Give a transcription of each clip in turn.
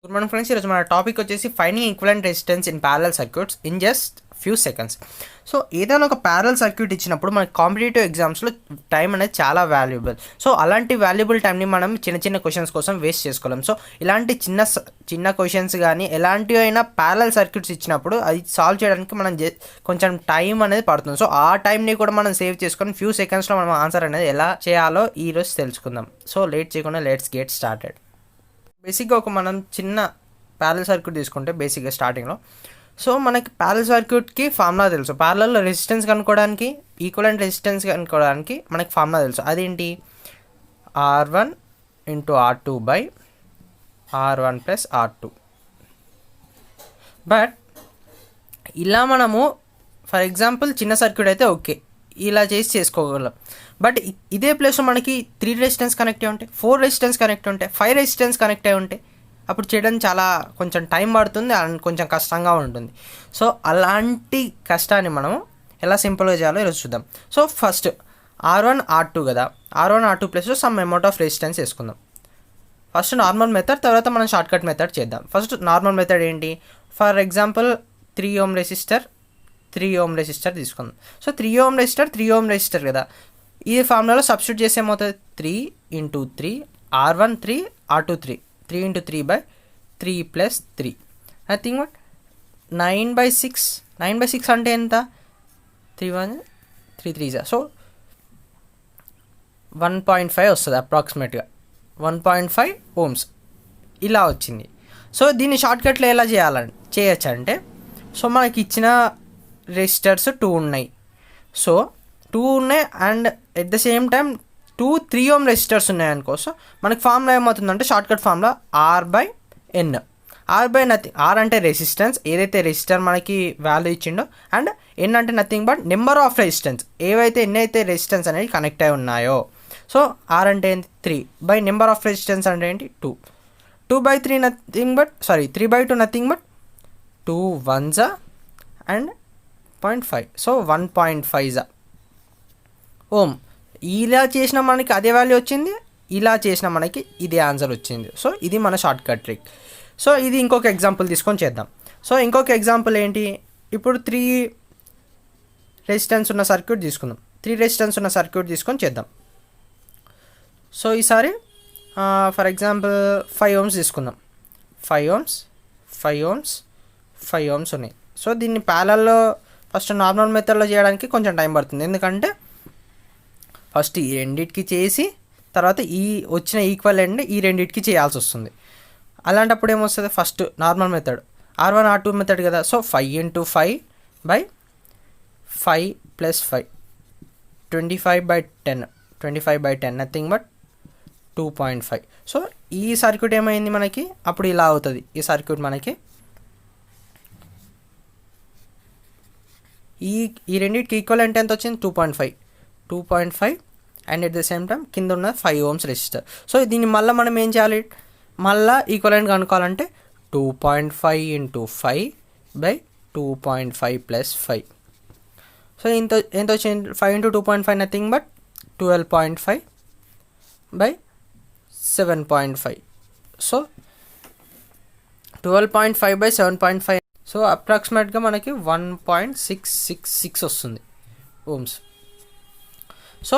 Good morning friends. ఈరోజు మన topic వచ్చేసి finding equivalent resistance in parallel circuits in just few seconds. So ఏదైనా ఒక ప్యారలల్ సర్క్యూట్ ఇచ్చినప్పుడు మనకి కాంపిటేటివ్ ఎగ్జామ్స్లో టైం అనేది చాలా వాల్యుబుల్. సో అలాంటి వాల్యుబుల్ టైంని మనం చిన్న చిన్న క్వశ్చన్స్ కోసం వేస్ట్ చేసుకోలేం. సో ఇలాంటి చిన్న క్వశ్చన్స్ కానీ ఎలాంటివి అయినా ప్యారలల్ సర్క్యూట్స్ ఇచ్చినప్పుడు అది సాల్వ్ చేయడానికి మనం కొంచెం టైం అనేది పడుతుంది. సో ఆ టైంని కూడా మనం సేవ్ చేసుకొని ఫ్యూ సెకండ్స్లో మనం ఆన్సర్ అనేది ఎలా చేయాలో ఈరోజు తెలుసుకుందాం. సో లేట్ చేయకుండా లెట్స్ గెట్ స్టార్టెడ్. బేసిక్గా మనం చిన్న ప్యారలల్ సర్క్యూట్ తీసుకుంటే బేసిక్గా స్టార్టింగ్లో సో మనకి ప్యారలల్ సర్క్యూట్కి ఫార్ములా తెలుసు. ప్యారలల్ రెసిస్టెన్స్ కనుక్కోవడానికి, ఈక్వలెంట్ రెసిస్టెన్స్ కనుక్కోవడానికి మనకి ఫార్ములా తెలుసు. అదేంటి? R1 × R2 by R1 + R2. But ఇలా మనము ఫర్ ఎగ్జాంపుల్ చిన్న సర్క్యూట్ అయితే ఓకే, ఇలా చేసుకోగలం. బట్ ఇదే ప్లేస్లో మనకి 3 రెసిస్టెన్స్ కనెక్ట్ అయి ఉంటాయి, 4 రెసిస్టెన్స్ కనెక్ట్ ఉంటాయి, 5 రెసిస్టెన్స్ కనెక్ట్ అయి ఉంటాయి. అప్పుడు చేయడం చాలా కొంచెం టైం పడుతుంది అండ్ కొంచెం కష్టంగా ఉంటుంది. సో అలాంటి కష్టాన్ని మనం ఎలా సింపుల్గా చేయాలో ఈరోజు చూద్దాం. సో ఫస్ట్ R1 R2 కదా, R1 R2 ప్లస్లో సమ్ అమౌంట్ ఆఫ్ రెసిస్టెన్స్ వేసుకుందాం. ఫస్ట్ నార్మల్ మెథడ్, తర్వాత మనం షార్ట్కట్ మెథడ్ చేద్దాం. ఫస్ట్ నార్మల్ మెథడ్ ఏంటి? For example 3 ohm resistor, 3 ohm resistor తీసుకుందాం. So 3 ohm resistor, 3 ohm resistor కదా, ఈ ఫార్ములాలో సబ్స్టిట్యూట్ చేస్తే ఏమవుతుంది? 3 × 3 R1 3 R2 3 3 × 3 / 3 + 3 నథింగ్ బట్ 9/6. 9/6 అంటే ఎంత? 3 1 3 3 సో 1.5 వస్తుంది అప్రాక్సిమేట్గా, 1.5 ohms ఇలా వచ్చింది. సో దీన్ని షార్ట్కట్లో ఎలా చేయొచ్చు అంటే, సో మనకి ఇచ్చిన రెసిస్టర్స్ 2 ఉన్నాయి. సో 2 ఉన్నాయి and at the same time 2 3 ohm resistors ఉన్నాయనుకో. సో మనకి ఫార్ములా ఏమవుతుందంటే shortcut formula R/N. Nothing, R అంటే రెసిస్టెన్స్, ఏదైతే రెసిస్టర్ మనకి వాల్యూ ఇచ్చిండో, అండ్ N అంటే nothing but number of resistance, ఎన్నైతే రెసిస్టెన్స్ అనేవి కనెక్ట్ అయి ఉన్నాయో. సో R అంటే ఏంటి? 3 బై నెంబర్ ఆఫ్ రెసిస్టెన్స్ అంటే ఏంటి? 2. 2/3 nothing but 3/2 nothing but 2 1s and 0.5. So 1.5 ohm. ఇలా చేసిన మనకి అదే వాల్యూ వచ్చింది, ఇలా చేసిన మనకి ఇదే ఆన్సర్ వచ్చింది. సో ఇది మన షార్ట్కట్ ట్రిక్. సో ఇది ఇంకొక ఎగ్జాంపుల్ తీసుకొని చేద్దాం. సో ఇంకొక ఎగ్జాంపుల్ ఏంటి? ఇప్పుడు 3 రెసిస్టెన్స్ ఉన్న సర్క్యూట్ తీసుకుందాం. 3 రెసిస్టెన్స్ ఉన్న సర్క్యూట్ తీసుకొని చేద్దాం. సో ఈసారి ఫర్ ఎగ్జాంపుల్ 5 ohms తీసుకుందాం. 5 ohms 5 ohms 5 ohms ఉన్నాయి. సో దీన్ని ప్యారలల్లో ఫస్ట్ నార్మల్ మెథడ్లో చేయడానికి కొంచెం టైం పడుతుంది, ఎందుకంటే ఫస్ట్ ఈ రెండింటికి చేసి తర్వాత ఈ వచ్చిన ఈక్వలెంట్ ఈ రెండింటికి చేయాల్సి వస్తుంది. అలాంటప్పుడు ఏమొస్తుంది? First normal method R1 R2 method కదా. So 5 × 5 by 5 + 5 25/10 25/10 nothing but 2.5. So ఈ సర్క్యూట్ ఏమైంది మనకి? అప్పుడు ఇలా అవుతుంది ఈ సర్క్యూట్ మనకి. ఈ రెండింటికి ఈక్వలెంట్ ఎంత వచ్చింది? 2.5 and at the same time కింద ఉన్న 5 ohms రెసిస్టర్. సో దీన్ని మళ్ళీ మనం ఏం చేయాలి? మళ్ళీ ఈక్వలెంట్ కనుక్కోవాలంటే 2.5 × 5 బై 2.5 + 5. సో ఎంత వచ్చింది? 5 × 2.5 nothing but 12.5 by 7.5. So 12.5 by 7.5. So అప్రాక్సిమేట్గా మనకి 1.666 వస్తుంది ohms. సో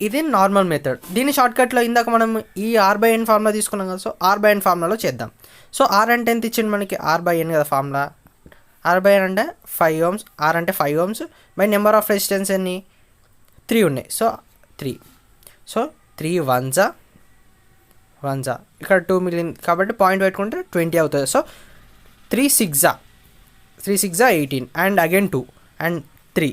ఇది నార్మల్ మెథడ్. దీని షార్ట్కట్లో ఇందాక మనం ఈ R/N ఫార్ములా తీసుకున్నాం కదా. సో R/N ఫార్ములాలో చేద్దాం. సో R అంటే ఎంత ఇచ్చింది మనకి? R/N కదా ఫార్ములా. R/N అంటే 5 ohms, R అంటే 5 ohms by number of resistance ఎన్ని? 3 ఉన్నాయి. సో 3. సో 3 1s ఇక్కడ 2 మిగిలింది కాబట్టి పాయింట్ పెట్టుకుంటే 20 అవుతుంది. So 3 6 18 and again 2 and 3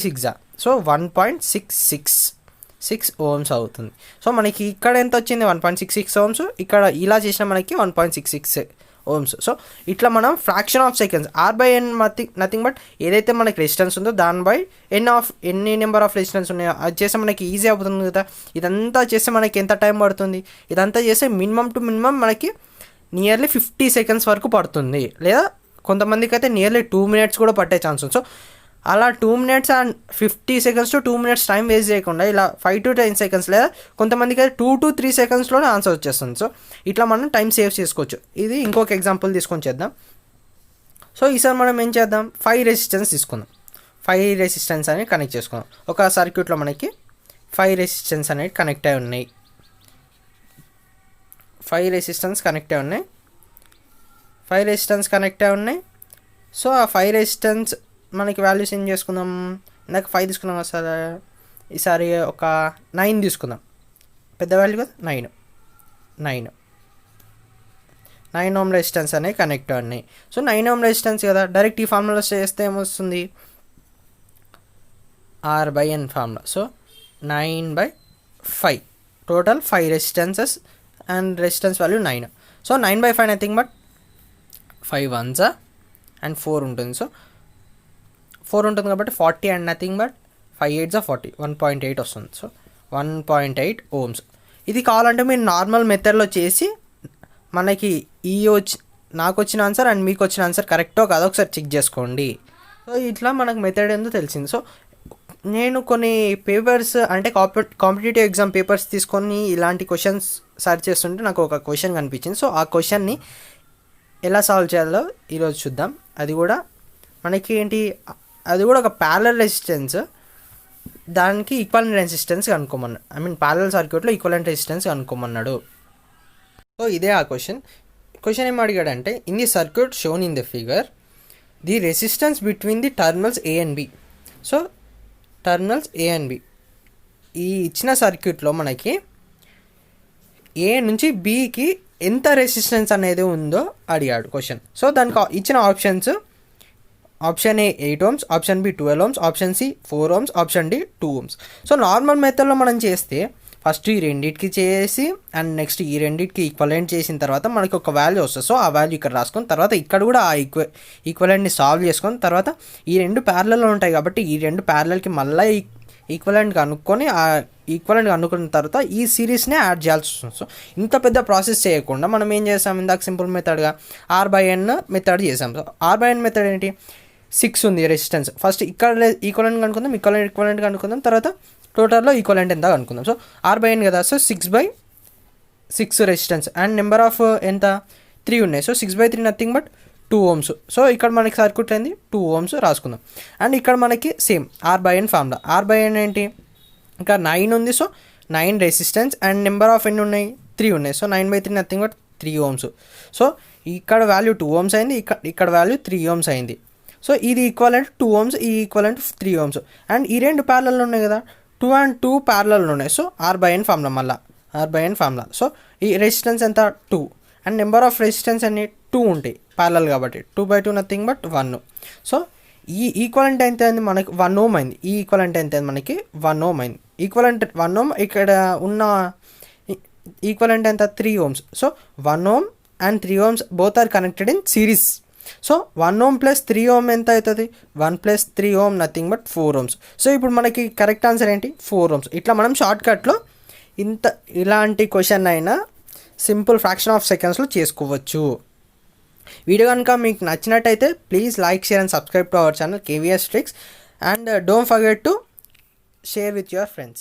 6. So 1.666 ohms అవుతుంది. సో మనకి ఇక్కడ ఎంత వచ్చింది? 1.66 ohms. ఇక్కడ ఇలా చేసిన మనకి 1.66 ohms. సో ఇట్లా మనం fraction of seconds R/N nothing but ఏదైతే మనకి రెసిస్టెన్స్ ఉందో దాని బై ఎన్ని నెంబర్ ఆఫ్ రెసిస్టెన్స్ ఉన్నాయో అది చేస్తే మనకి ఈజీ అవుతుంది కదా. ఇదంతా చేస్తే మనకి ఎంత టైం పడుతుంది? ఇదంతా చేస్తే మినిమం టు మినిమం మనకి నియర్లీ 50 seconds వరకు పడుతుంది, లేదా కొంతమందికి అయితే నియర్లీ 2 minutes కూడా పట్టే ఛాన్స్ ఉంది. సో అలా 2 minutes and 50 seconds to 2 minutes time waste చేయకుండా ఇలా 5 to 10 seconds లేదా కొంతమందికి అయితే 2 to 3 secondsలోనే ఆన్సర్ వచ్చేస్తుంది. సో ఇట్లా మనం టైం సేవ్ చేసుకోవచ్చు. ఇది ఇంకొక ఎగ్జాంపుల్ తీసుకొని చేద్దాం. సో ఈసారి మనం ఏం చేద్దాం, 5 రెసిస్టెన్స్ తీసుకుందాం. 5 రెసిస్టెన్స్ అనేది కనెక్ట్ చేసుకుందాం. ఒక సర్క్యూట్లో మనకి 5 రెసిస్టెన్స్ అనేది కనెక్ట్ అయి ఉన్నాయి. 5 రెసిస్టెన్స్ కనెక్ట్ అయి ఉన్నాయి. 5 రెసిస్టెన్స్ కనెక్ట్ అయి ఉన్నాయి. సో ఆ 5 రెసిస్టెన్స్ మనకి వాల్యూస్ ఏం చేసుకుందాం, ఇందాక 5 తీసుకున్నాం కదా సార్, ఈసారి ఒక 9 తీసుకుందాం. పెద్ద వాల్యూ కదా, 9 ఓమ్ రెసిస్టెన్స్ అనేవి కనెక్ట్ ఉన్నాయి. సో 9 ఓమ్ రెసిస్టెన్స్ కదా, డైరెక్ట్ ఈ ఫార్ములా చేస్తే ఏమొస్తుంది, R/N formula. So 9/5 total 5 resistances and resistance value 9. So 9/5 nothing but 5 ones and 4 ఉంటుంది. సో 4 ఉంటుంది కాబట్టి 40 అండ్ నథింగ్ బట్ 5 8s 40, 1.8 వస్తుంది. So 1.8 ohms. ఇది కావాలంటే మీరు నార్మల్ మెథడ్లో చేసి మనకి నాకు వచ్చిన ఆన్సర్ అండ్ మీకు వచ్చిన ఆన్సర్ కరెక్టో కాదో ఒకసారి చెక్ చేసుకోండి. సో ఇట్లా మనకు మెథడ్ ఏందో తెలిసింది. సో నేను కొన్ని పేపర్స్ అంటే కాంపిటేటివ్ ఎగ్జామ్ పేపర్స్ తీసుకొని ఇలాంటి క్వశ్చన్స్ సర్చ్ చేస్తుంటే నాకు ఒక క్వశ్చన్ కనిపించింది. సో ఆ క్వశ్చన్ని ఎలా సాల్వ్ చేయాలో ఈరోజు చూద్దాం. అది కూడా మనకి అది కూడా ఒక ప్యారలల్ రెసిస్టెన్స్, దానికి ఈక్వలెంట్ రెసిస్టెన్స్ కనుక్కోమన్నాడు. ప్యారలల్ సర్క్యూట్లో ఈక్వలెంట్ రెసిస్టెన్స్ కనుక్కోమన్నాడు. సో ఇదే ఆ క్వశ్చన్ ఏం అడిగాడంటే, in the circuit shown in the figure the resistance between the terminals A and B. So terminals A and B ఈ ఇచ్చిన సర్క్యూట్లో మనకి A నుంచి Bకి ఎంత రెసిస్టెన్స్ అనేది ఉందో అడిగాడు క్వశ్చన్. సో దానికి ఇచ్చిన options, option A 8 ohms, option B 12 ohms, option C 4 ohms, option D 2 ohms. So normal మెథడ్లో మనం చేస్తే ఫస్ట్ ఈ రెండింటికి చేసి అండ్ నెక్స్ట్ ఈ రెండింటికి ఈక్వలెంట్ చేసిన తర్వాత మనకి ఒక వాల్యూ వస్తుంది. సో ఆ వాల్యూ ఇక్కడ రాసుకొని తర్వాత ఇక్కడ కూడా ఆ ఈక్వలెంట్ని సాల్వ్ చేసుకొని తర్వాత ఈ రెండు ప్యారలల్లో ఉంటాయి కాబట్టి ఈ రెండు ప్యారలల్కి మళ్ళీ ఈక్వలెంట్ కనుక్కొని ఆ ఈక్వలెంట్ కనుక్కున్న తర్వాత ఈ సిరీస్నే యాడ్ చేయాల్సి వస్తుంది. సో ఇంత పెద్ద ప్రాసెస్ చేయకుండా మనం ఏం చేస్తాం, ఇందాక సింపుల్ మెథడ్గా R/N మెథడ్ చేసాం. సో R/N మెథడ్ ఏంటి, 6 ఉంది రెసిస్టెన్స్. ఫస్ట్ ఇక్కడ ఈక్వలెంట్ కనుక్కుందాం, ఈక్వలెంట్ కనుక్కుందాం, తర్వాత టోటల్లో ఈక్వలెంట్ ఎంత కనుక్కుందాం. సో R/N కదా, so 6/6 resistance and number of ఎంత 3 ఉన్నాయి. So 6/3 nothing but 2 ohms. So ఇక్కడ మనకి సర్క్యూట్ అయింది 2 ohms రాసుకుందాం. అండ్ ఇక్కడ మనకి సేమ్ R/N ఫార్ములా. R/N ఏంటి, ఇంకా 9 ఉంది. So 9 resistance and number of ఎన్ని ఉన్నాయి, 3 ఉన్నాయి. So 9/3 nothing but 3 ohms. So ఇక్కడ వాల్యూ 2 ohms అయింది, ఇక్కడ వాల్యూ 3 ohms అయింది. సో ఇది ఈక్వలెంట్ 2 ohms, ఈ ఈక్వలెంట్ 3 ohms. అండ్ ఈ రెండు ప్యారలల్ ఉన్నాయి కదా, 2 and 2 ప్యారలల్ ఉన్నాయి. సో R/N ఫార్ములా, మళ్ళీ R/N ఫార్ములా. సో ఈ రెసిస్టెన్స్ ఎంత 2 అండ్ నెంబర్ ఆఫ్ రెసిస్టెన్స్ అన్ని 2 ఉంటాయి ప్యారలల్ కాబట్టి 2/2 నథింగ్ బట్ 1. సో ఈ ఈక్వలెంట్ ఎంత అయింది మనకి 1 ohm అయింది. ఈ ఈక్వలెంట్ ఎంత అయింది మనకి 1 ohm అయింది. ఈక్వలెంట్ 1 ohm, ఇక్కడ ఉన్న ఈక్వలెంట్ ఎంత 3 ohms. So 1 ohm and 3 ohms both are connected in series. So 1 ohm plus 3 ohm ఎంత అవుతుంది, 1 plus 3 ohm nothing but 4 ohms. So ఇప్పుడు మనకి కరెక్ట్ ఆన్సర్ ఏంటి 4 ohms. ఇట్లా మనం షార్ట్కట్లో ఇలాంటి క్వశ్చన్ అయినా సింపుల్ ఫ్రాక్షన్ ఆఫ్ సెకండ్స్లో చేసుకోవచ్చు. వీడియో కనుక మీకు నచ్చినట్టయితే please like, share and subscribe to our channel KVS Tricks, and don't forget to share with your friends.